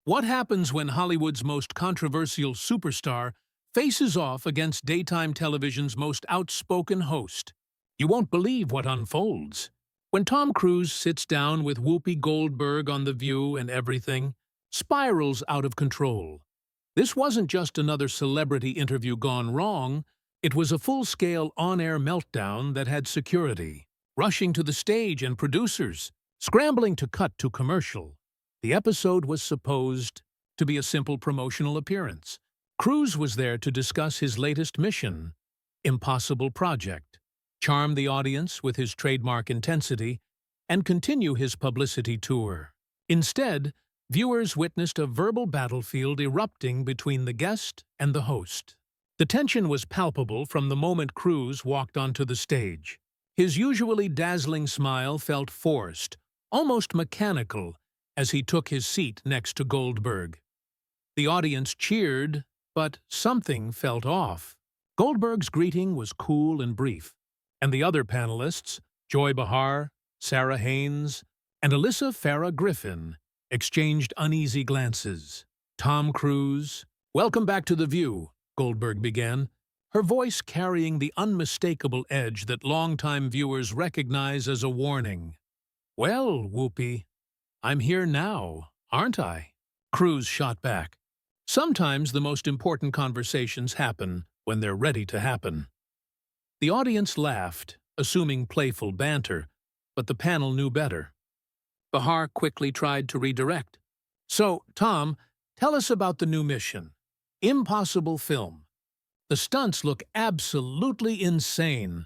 What happens when Hollywood's most controversial superstar faces off against daytime television's most outspoken host? You won't believe what unfolds. When Tom Cruise sits down with Whoopi Goldberg on The View and everything spirals out of control. This wasn't just another celebrity interview gone wrong, it was a full-scale on-air meltdown that had security rushing to the stage and producers scrambling to cut to commercial. The episode was supposed to be a simple promotional appearance. Cruise was there to discuss his latest mission, impossible project, charm the audience with his trademark intensity, and continue his publicity tour. Instead, viewers witnessed a verbal battlefield erupting between the guest and the host. The tension was palpable from the moment Cruise walked onto the stage. His usually dazzling smile felt forced, almost mechanical, as he took his seat next to Goldberg. The audience cheered, but something felt off. Goldberg's greeting was cool and brief, and the other panelists, Joy Behar, Sarah Haynes, and Alyssa Farah Griffin, exchanged uneasy glances. Tom Cruise, "Welcome back to The View," Goldberg began, her voice carrying the unmistakable edge that longtime viewers recognize as a warning. "Well, Whoopi, I'm here now, aren't I?" Cruise shot back. Sometimes the most important conversations happen when they're ready to happen. The audience laughed, assuming playful banter, but the panel knew better. Behar quickly tried to redirect. "So, Tom, tell us about the new mission. Impossible film. The stunts look absolutely insane."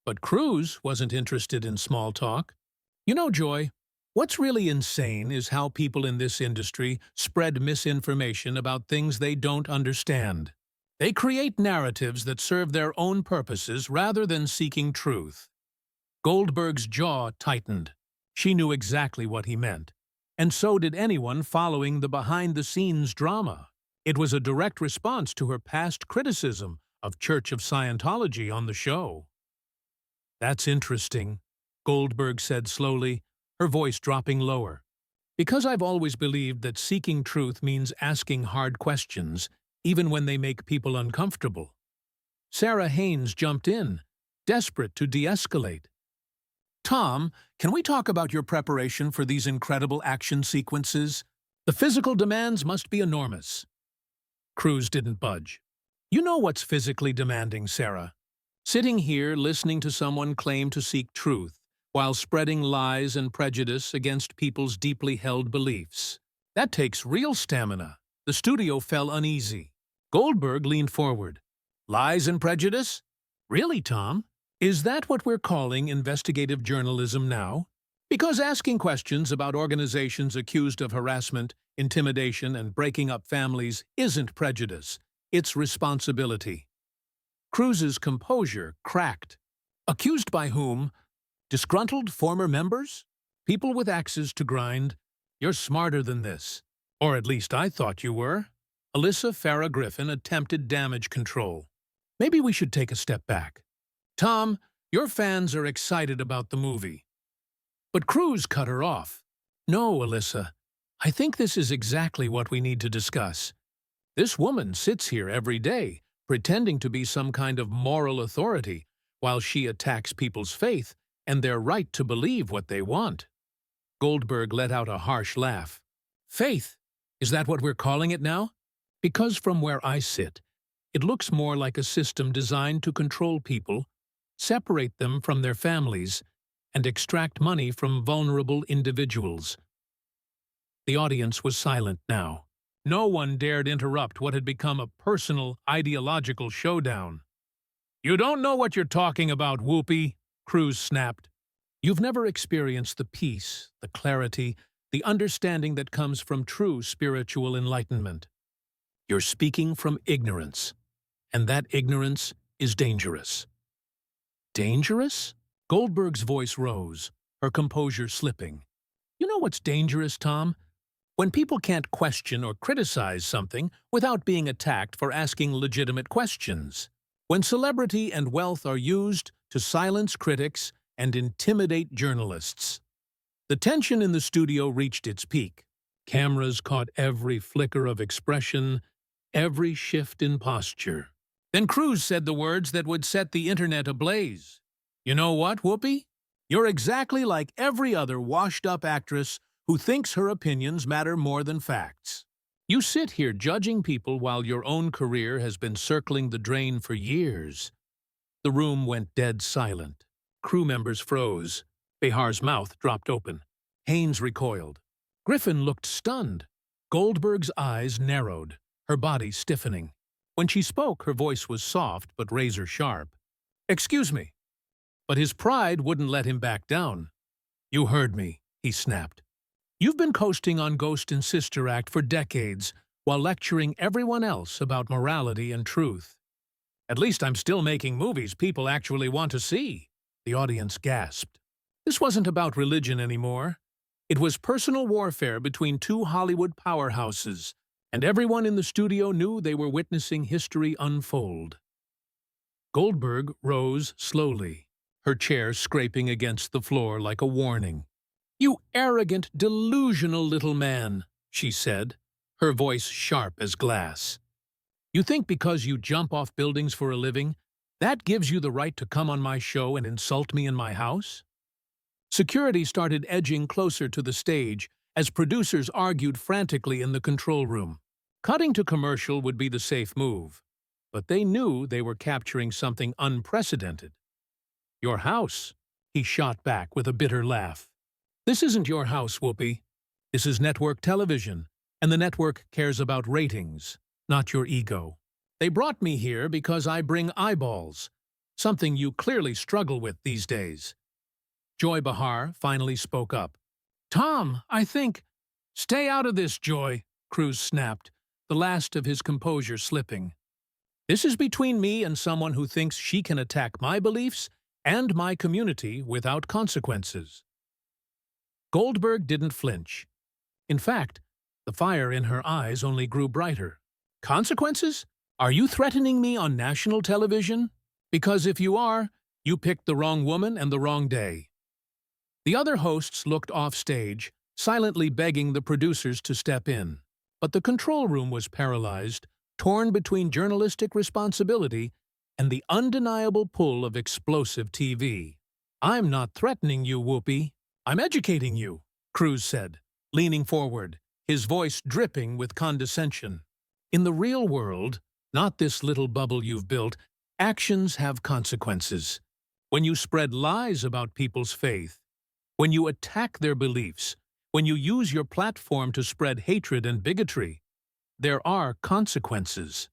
But Cruise wasn't interested in small talk. "You know, Joy, what's really insane is how people in this industry spread misinformation about things they don't understand. They create narratives that serve their own purposes rather than seeking truth." Goldberg's jaw tightened. She knew exactly what he meant, and so did anyone following the behind-the-scenes drama. It was a direct response to her past criticism of Church of Scientology on the show. "That's interesting," Goldberg said slowly, her voice dropping lower. "Because I've always believed that seeking truth means asking hard questions, even when they make people uncomfortable." Sarah Haynes jumped in, desperate to de-escalate. "Tom, can we talk about your preparation for these incredible action sequences? The physical demands must be enormous." Cruise didn't budge. "You know what's physically demanding, Sarah? Sitting here listening to someone claim to seek truth while spreading lies and prejudice against people's deeply held beliefs. That takes real stamina." The studio fell uneasy. Goldberg leaned forward. "Lies and prejudice? Really, Tom? Is that what we're calling investigative journalism now? Because asking questions about organizations accused of harassment, intimidation, and breaking up families isn't prejudice, it's responsibility." Cruise's composure cracked. "Accused by whom? Disgruntled former members? People with axes to grind? You're smarter than this. Or at least I thought you were." Alyssa Farah Griffin attempted damage control. "Maybe we should take a step back. Tom, your fans are excited about the movie." But Cruise cut her off. "No, Alyssa. I think this is exactly what we need to discuss. This woman sits here every day, pretending to be some kind of moral authority, while she attacks people's faith and their right to believe what they want." Goldberg let out a harsh laugh. "Faith? Is that what we're calling it now? Because from where I sit, it looks more like a system designed to control people, separate them from their families, and extract money from vulnerable individuals." The audience was silent now. No one dared interrupt what had become a personal, ideological showdown. "You don't know what you're talking about, Whoopi," Cruise snapped. "You've never experienced the peace, the clarity, the understanding that comes from true spiritual enlightenment. You're speaking from ignorance, and that ignorance is dangerous." "Dangerous?" Goldberg's voice rose, her composure slipping. "You know what's dangerous, Tom? When people can't question or criticize something without being attacked for asking legitimate questions. When celebrity and wealth are used to silence critics and intimidate journalists." The tension in the studio reached its peak. Cameras caught every flicker of expression, every shift in posture. Then Cruz said the words that would set the internet ablaze. "You know what, Whoopi? You're exactly like every other washed-up actress who thinks her opinions matter more than facts. You sit here judging people while your own career has been circling the drain for years." The room went dead silent. Crew members froze. Behar's mouth dropped open. Haynes recoiled. Griffin looked stunned. Goldberg's eyes narrowed, her body stiffening. When she spoke, her voice was soft but razor-sharp. "Excuse me." But his pride wouldn't let him back down. "You heard me," he snapped. "You've been coasting on Ghost and Sister Act for decades while lecturing everyone else about morality and truth." "At least I'm still making movies people actually want to see," the audience gasped. This wasn't about religion anymore. It was personal warfare between two Hollywood powerhouses, and everyone in the studio knew they were witnessing history unfold. Goldberg rose slowly, her chair scraping against the floor like a warning. "You arrogant, delusional little man," she said, her voice sharp as glass. "You think because you jump off buildings for a living, that gives you the right to come on my show and insult me in my house?" Security started edging closer to the stage as producers argued frantically in the control room. Cutting to commercial would be the safe move, but they knew they were capturing something unprecedented. "Your house," he shot back with a bitter laugh. "This isn't your house, Whoopi. This is network television, and the network cares about ratings, not your ego. They brought me here because I bring eyeballs, something you clearly struggle with these days." Joy Behar finally spoke up. "Tom, I think—" "Stay out of this, Joy," Cruz snapped, the last of his composure slipping. "This is between me and someone who thinks she can attack my beliefs and my community without consequences." Goldberg didn't flinch. In fact, the fire in her eyes only grew brighter. "Consequences? Are you threatening me on national television? Because if you are, you picked the wrong woman and the wrong day." The other hosts looked off stage, silently begging the producers to step in. But the control room was paralyzed, torn between journalistic responsibility and the undeniable pull of explosive TV. "I'm not threatening you, Whoopi. I'm educating you," Cruz said, leaning forward, his voice dripping with condescension. "In the real world, not this little bubble you've built, actions have consequences. When you spread lies about people's faith, when you attack their beliefs, when you use your platform to spread hatred and bigotry, there are consequences."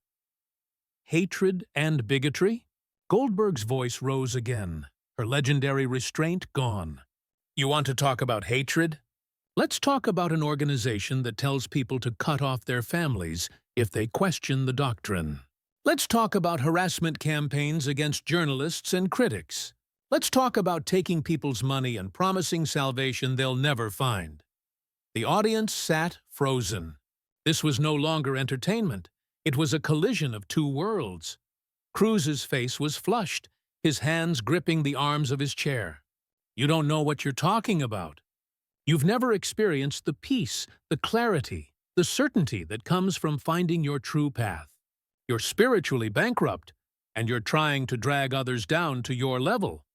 Hatred and bigotry? Goldberg's voice rose again, her legendary restraint gone. "You want to talk about hatred? Let's talk about an organization that tells people to cut off their families if they question the doctrine. Let's talk about harassment campaigns against journalists and critics. Let's talk about taking people's money and promising salvation they'll never find." The audience sat frozen. This was no longer entertainment. It was a collision of two worlds. Cruz's face was flushed, his hands gripping the arms of his chair. "You don't know what you're talking about. You've never experienced the peace, the clarity, the certainty that comes from finding your true path. You're spiritually bankrupt, and you're trying to drag others down to your level."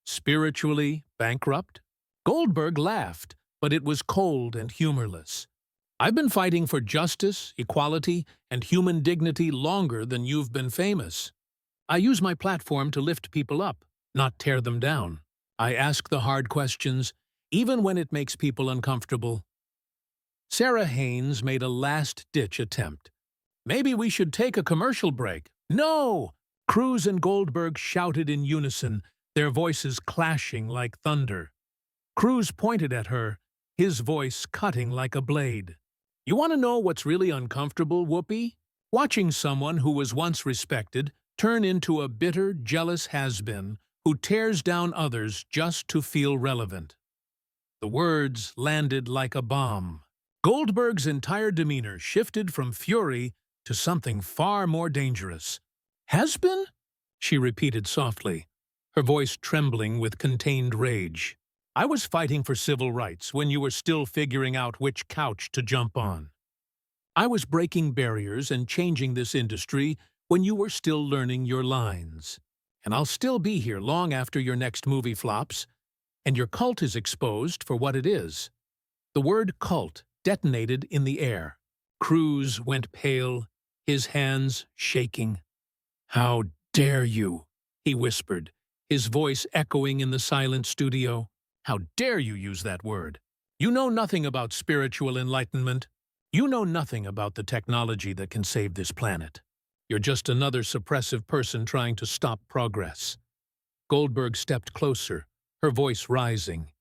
Spiritually bankrupt? Goldberg laughed, but it was cold and humorless. "I've been fighting for justice, equality, and human dignity longer than you've been famous. I use my platform to lift people up, not tear them down. I ask the hard questions, even when it makes people uncomfortable." Sarah Haynes made a last-ditch attempt. "Maybe we should take a commercial break." "No!" Cruz and Goldberg shouted in unison, their voices clashing like thunder. Cruz pointed at her, his voice cutting like a blade. "You want to know what's really uncomfortable, Whoopi? Watching someone who was once respected turn into a bitter, jealous has-been who tears down others just to feel relevant." The words landed like a bomb. Goldberg's entire demeanor shifted from fury to something far more dangerous. "Has-been?" she repeated softly, her voice trembling with contained rage. I was fighting for civil rights when you were still figuring out which couch to jump on. I was breaking barriers and changing this industry when you were still learning your lines. And I'll still be here long after your next movie flops, and your cult is exposed for what it is. The word cult detonated in the air. Cruise went pale, his hands shaking. "How dare you?" he whispered, his voice echoing in the silent studio. "How dare you use that word? You know nothing about spiritual enlightenment. You know nothing about the technology that can save this planet. You're just another suppressive person trying to stop progress." Goldberg stepped closer, her voice rising.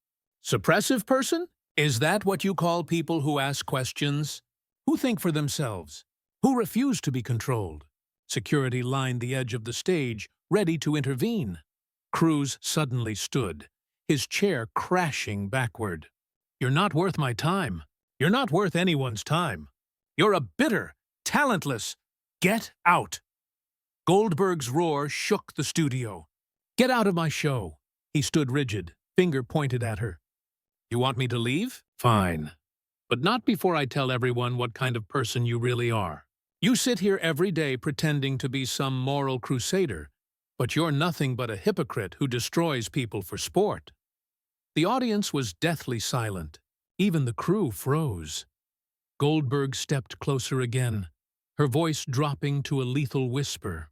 "Suppressive person? Is that what you call people who ask questions? Who think for themselves? Who refuse to be controlled?" Security lined the edge of the stage, ready to intervene. Cruz suddenly stood, his chair crashing backward. "You're not worth my time. You're not worth anyone's time. You're a bitter, talentless. Get out!" Goldberg's roar shook the studio. "Get out of my show." He stood rigid, finger pointed at her. "You want me to leave? Fine. But not before I tell everyone what kind of person you really are. You sit here every day pretending to be some moral crusader, but you're nothing but a hypocrite who destroys people for sport." The audience was deathly silent. Even the crew froze. Goldberg stepped closer again, her voice dropping to a lethal whisper.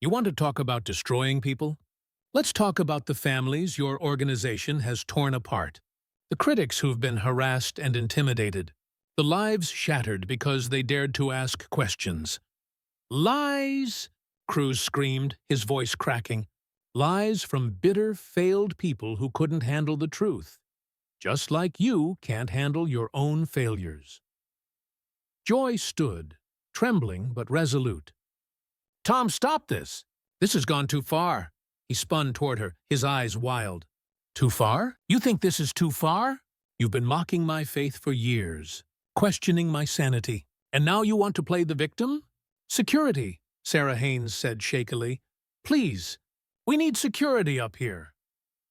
"You want to talk about destroying people? Let's talk about the families your organization has torn apart. The critics who've been harassed and intimidated. The lives shattered because they dared to ask questions." "Lies!" Cruz screamed, his voice cracking. "Lies from bitter, failed people who couldn't handle the truth. Just like you can't handle your own failures." Joy stood, trembling but resolute. "Tom, stop this! This has gone too far." He spun toward her, his eyes wild. "Too far? You think this is too far? You've been mocking my faith for years, questioning my sanity, and now you want to play the victim? Security," Sarah Haynes said shakily. "Please, we need security up here."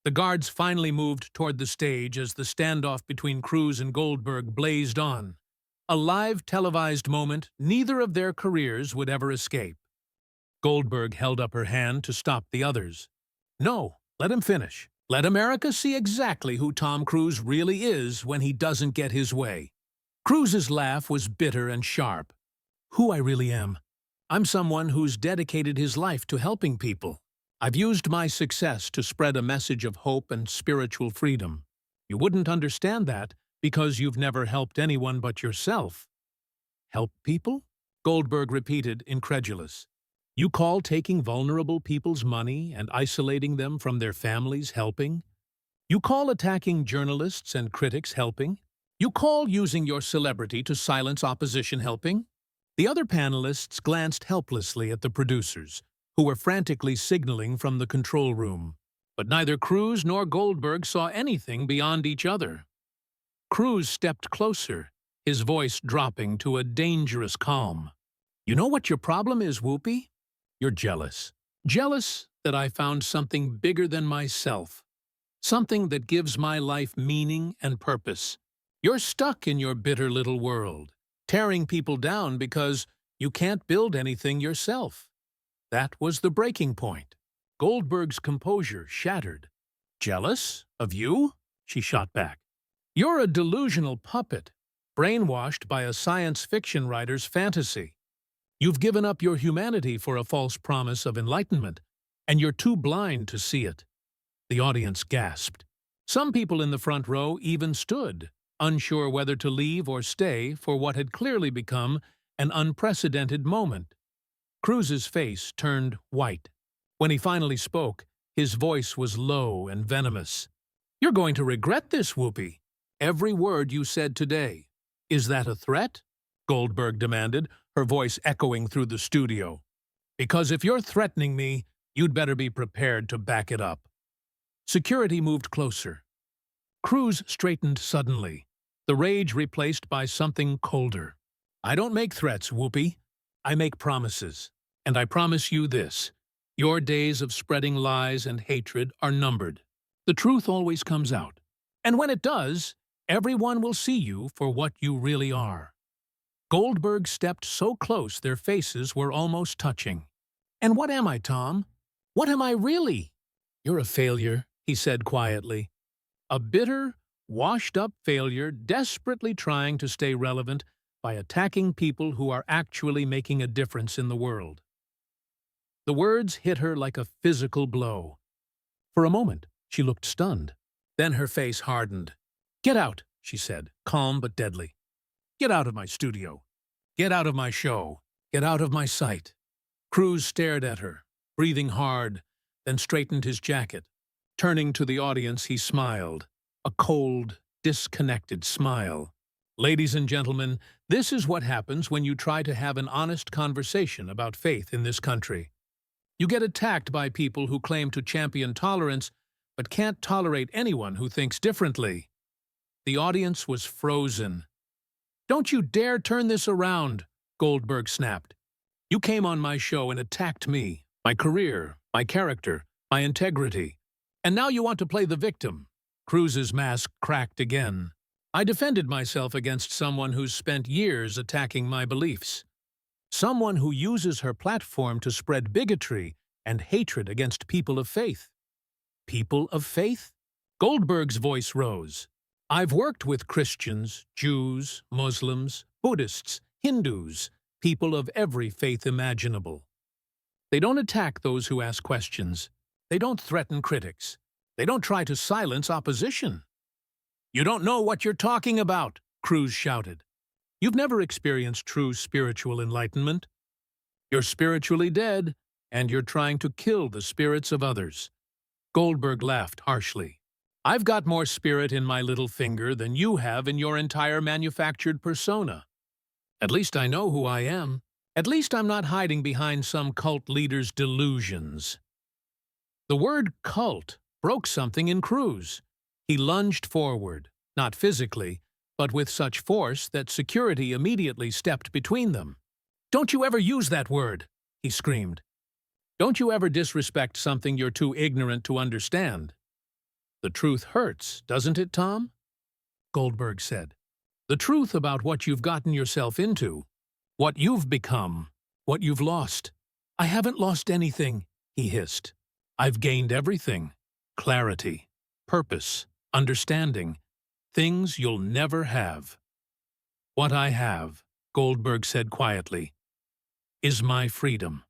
The guards finally moved toward the stage as the standoff between Cruz and Goldberg blazed on. A live televised moment neither of their careers would ever escape. Goldberg held up her hand to stop the others. "No, let him finish. Let America see exactly who Tom Cruise really is when he doesn't get his way." Cruz's laugh was bitter and sharp. "Who I really am? I'm someone who's dedicated his life to helping people. I've used my success to spread a message of hope and spiritual freedom. You wouldn't understand that because you've never helped anyone but yourself." "Help people?" Goldberg repeated, incredulous. "You call taking vulnerable people's money and isolating them from their families helping? You call attacking journalists and critics helping? You call using your celebrity to silence opposition helping?" The other panelists glanced helplessly at the producers, who were frantically signaling from the control room. But neither Cruz nor Goldberg saw anything beyond each other. Cruz stepped closer, his voice dropping to a dangerous calm. "You know what your problem is, Whoopi? You're jealous. Jealous that I found something bigger than myself. Something that gives my life meaning and purpose. You're stuck in your bitter little world, tearing people down because you can't build anything yourself." That was the breaking point. Goldberg's composure shattered. "Jealous? Of you?" she shot back. "You're a delusional puppet, brainwashed by a science fiction writer's fantasy. You've given up your humanity for a false promise of enlightenment, and you're too blind to see it." The audience gasped. Some people in the front row even stood, unsure whether to leave or stay for what had clearly become an unprecedented moment. Cruz's face turned white. When he finally spoke, his voice was low and venomous. "You're going to regret this, Whoopi. Every word you said today. Is that a threat?" Goldberg demanded, her voice echoing through the studio. "Because if you're threatening me, you'd better be prepared to back it up." Security moved closer. Cruz straightened suddenly, the rage replaced by something colder. "I don't make threats, Whoopi. I make promises. And I promise you this. Your days of spreading lies and hatred are numbered. The truth always comes out. And when it does, everyone will see you for what you really are. Goldberg stepped so close their faces were almost touching. And what am I, Tom? What am I really? You're a failure, he said quietly. A bitter, washed-up failure desperately trying to stay relevant by attacking people who are actually making a difference in the world. The words hit her like a physical blow. For a moment, she looked stunned. Then her face hardened. "Get out," she said, calm but deadly. "Get out of my studio. Get out of my show. Get out of my sight." Cruz stared at her, breathing hard, then straightened his jacket. Turning to the audience, he smiled, a cold, disconnected smile. "Ladies and gentlemen, this is what happens when you try to have an honest conversation about faith in this country. You get attacked by people who claim to champion tolerance but can't tolerate anyone who thinks differently." The audience was frozen. "Don't you dare turn this around," Goldberg snapped. "You came on my show and attacked me, my career, my character, my integrity. And now you want to play the victim." Cruz's mask cracked again. "I defended myself against someone who's spent years attacking my beliefs. Someone who uses her platform to spread bigotry and hatred against people of faith." "People of faith?" Goldberg's voice rose. "I've worked with Christians, Jews, Muslims, Buddhists, Hindus, people of every faith imaginable. They don't attack those who ask questions. They don't threaten critics. They don't try to silence opposition." "You don't know what you're talking about," Cruz shouted. "You've never experienced true spiritual enlightenment. You're spiritually dead, and you're trying to kill the spirits of others." Goldberg laughed harshly. "I've got more spirit in my little finger than you have in your entire manufactured persona. At least I know who I am. At least I'm not hiding behind some cult leader's delusions." The word cult broke something in Cruz. He lunged forward, not physically, but with such force that security immediately stepped between them. "Don't you ever use that word!" he screamed. "Don't you ever disrespect something you're too ignorant to understand." "The truth hurts, doesn't it, Tom?" Goldberg said. "The truth about what you've gotten yourself into, what you've become, what you've lost." "I haven't lost anything," he hissed. "I've gained everything. Clarity, purpose, understanding, things you'll never have." "What I have," Goldberg said quietly, "is my freedom.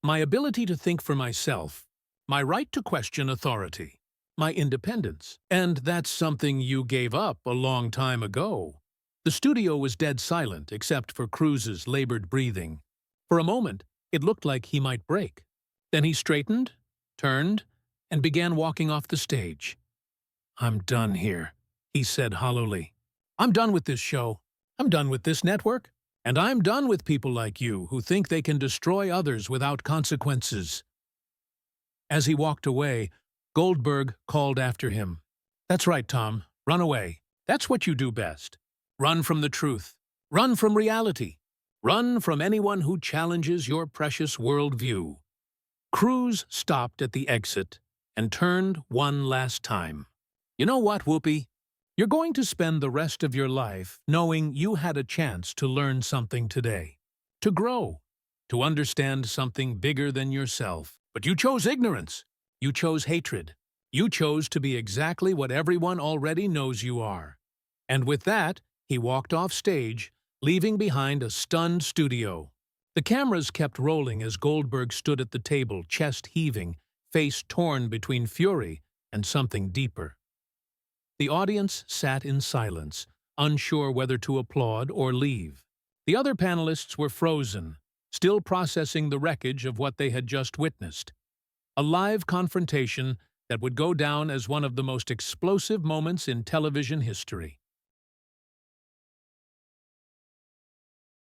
My ability to think for myself, my right to question authority, my independence. And that's something you gave up a long time ago." The studio was dead silent except for Cruz's labored breathing. For a moment, it looked like he might break. Then he straightened, turned, and began walking off the stage. "I'm done here," he said hollowly. "I'm done with this show. I'm done with this network. And I'm done with people like you who think they can destroy others without consequences." As he walked away, Goldberg called after him. "That's right, Tom. Run away. That's what you do best. Run from the truth. Run from reality. Run from anyone who challenges your precious worldview." Cruz stopped at the exit and turned one last time. "You know what, Whoopi? You're going to spend the rest of your life knowing you had a chance to learn something today, to grow, to understand something bigger than yourself. But you chose ignorance. You chose hatred. You chose to be exactly what everyone already knows you are." And with that, he walked off stage, leaving behind a stunned studio. The cameras kept rolling as Goldberg stood at the table, chest heaving, face torn between fury and something deeper. The audience sat in silence, unsure whether to applaud or leave. The other panelists were frozen, still processing the wreckage of what they had just witnessed. A live confrontation that would go down as one of the most explosive moments in television history.